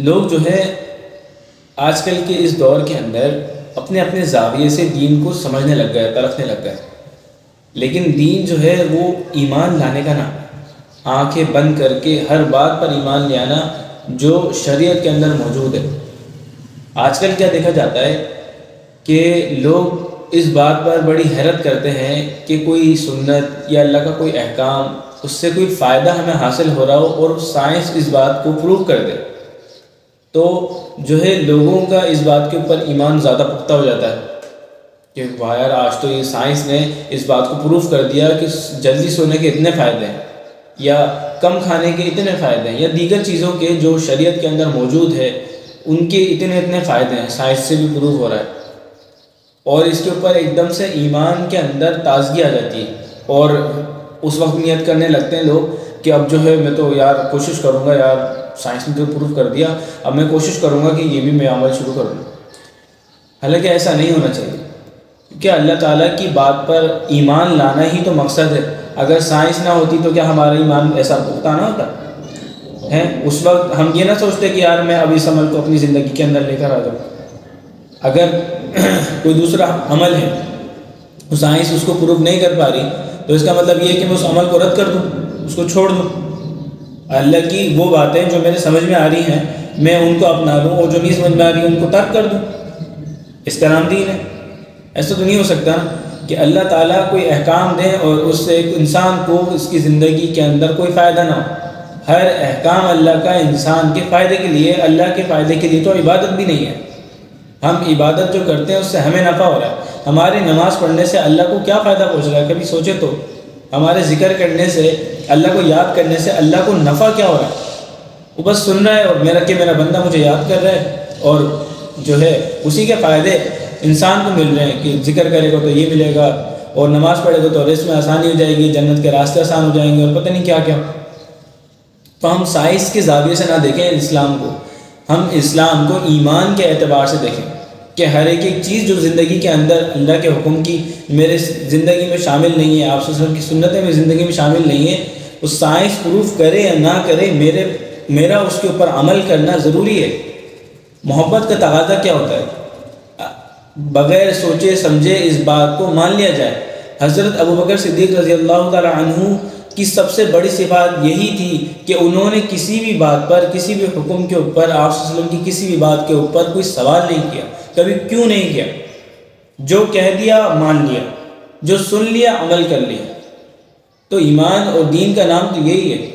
لوگ جو ہے آج کل کے اس دور کے اندر اپنے اپنے زاویے سے دین کو سمجھنے لگ گئے، پرکھنے لگ گئے، لیکن دین جو ہے وہ ایمان لانے کا نام، آنکھیں بند کر کے ہر بات پر ایمان لے آنا جو شریعت کے اندر موجود ہے۔ آج کل کیا دیکھا جاتا ہے کہ لوگ اس بات پر بڑی حیرت کرتے ہیں کہ کوئی سنت یا اللہ کا کوئی احکام، اس سے کوئی فائدہ ہمیں حاصل ہو رہا ہو اور سائنس اس بات کو پروو کر دے، تو جو ہے لوگوں کا اس بات کے اوپر ایمان زیادہ پختہ ہو جاتا ہے کہ واہ یار، آج تو یہ سائنس نے اس بات کو پروف کر دیا کہ جلدی سونے کے اتنے فائدے ہیں، یا کم کھانے کے اتنے فائدے ہیں، یا دیگر چیزوں کے جو شریعت کے اندر موجود ہے ان کے اتنے فائدے ہیں، سائنس سے بھی پروف ہو رہا ہے، اور اس کے اوپر ایک دم سے ایمان کے اندر تازگی آ جاتی ہے، اور اس وقت نیت کرنے لگتے ہیں لوگ کہ اب جو ہے میں تو یار کوشش کروں گا، یار سائنس نے تو پروف کر دیا، اب میں کوشش کروں گا کہ یہ بھی میں عمل شروع کر دوں۔ حالانکہ ایسا نہیں ہونا چاہیے، کیونکہ اللہ تعالیٰ کی بات پر ایمان لانا ہی تو مقصد ہے۔ اگر سائنس نہ ہوتی تو کیا ہمارا ایمان ایسا پختہ نہ ہوتا ہے؟ اس وقت ہم یہ نہ سوچتے کہ یار میں اب اس عمل کو اپنی زندگی کے اندر لے کر آ جاؤں۔ اگر کوئی دوسرا عمل ہے، سائنس اس کو پروف نہیں کر پا رہی، تو اس کا مطلب یہ ہے کہ میں اس عمل کو رد کر دوں، اس کو چھوڑ دوں۔ اللہ کی وہ باتیں جو میرے سمجھ میں آ رہی ہیں میں ان کو اپنا لوں، اور جو نہیں سمجھ میں آ رہی ہیں ان کو ترک کر دوں۔ اس کا نام دین ہے۔ ایسا تو نہیں ہو سکتا کہ اللہ تعالیٰ کوئی احکام دیں اور اس سے ایک انسان کو اس کی زندگی کے اندر کوئی فائدہ نہ ہو۔ ہر احکام اللہ کا انسان کے فائدے کے لیے، اللہ کے فائدے کے لیے تو عبادت بھی نہیں ہے۔ ہم عبادت جو کرتے ہیں اس سے ہمیں نفع ہو رہا ہے۔ ہماری نماز پڑھنے سے اللہ کو کیا فائدہ پہنچ رہا ہے؟ کبھی سوچے تو ہمارے ذکر کرنے سے، اللہ کو یاد کرنے سے اللہ کو نفع کیا ہو رہا ہے؟ وہ بس سن رہا ہے اور میرا بندہ مجھے یاد کر رہا ہے، اور جو ہے اسی کے فائدے انسان کو مل رہے ہیں کہ ذکر کرے گا تو یہ ملے گا، اور نماز پڑھے گا تو رزق میں آسانی ہو جائے گی، جنت کے راستے آسان ہو جائیں گے، اور پتہ نہیں کیا کیا۔ تو ہم سائنس کے زاویے سے نہ دیکھیں اسلام کو، ہم اسلام کو ایمان کے اعتبار سے دیکھیں کہ ہر ایک چیز جو زندگی کے اندر اللہ کے حکم کی میرے زندگی میں شامل نہیں ہے، آپ صلی اللہ علیہ وسلم کی سنتیں میری زندگی میں شامل نہیں ہے، وہ سائنس پروف کرے یا نہ کرے، میرا اس کے اوپر عمل کرنا ضروری ہے۔ محبت کا تقاضا کیا ہوتا ہے؟ بغیر سوچے سمجھے اس بات کو مان لیا جائے۔ حضرت ابوبکر صدیق رضی اللہ تعالی عنہ کی سب سے بڑی صفات یہی تھی کہ انہوں نے کسی بھی بات پر، کسی بھی حکم کے اوپر، آپ صلی اللہ علیہ وسلم کی کسی بھی بات کے اوپر کوئی سوال نہیں کیا، کبھی کیوں نہیں کیا، جو کہہ دیا مان لیا، جو سن لیا عمل کر لیا۔ تو ایمان اور دین کا نام تو یہی ہے۔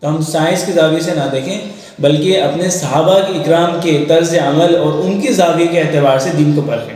تو ہم سائنس کے زاویے سے نہ دیکھیں، بلکہ اپنے صحابہ کے اکرام کے طرز عمل اور ان کے زاویے کے اعتبار سے دین کو پرکھیں۔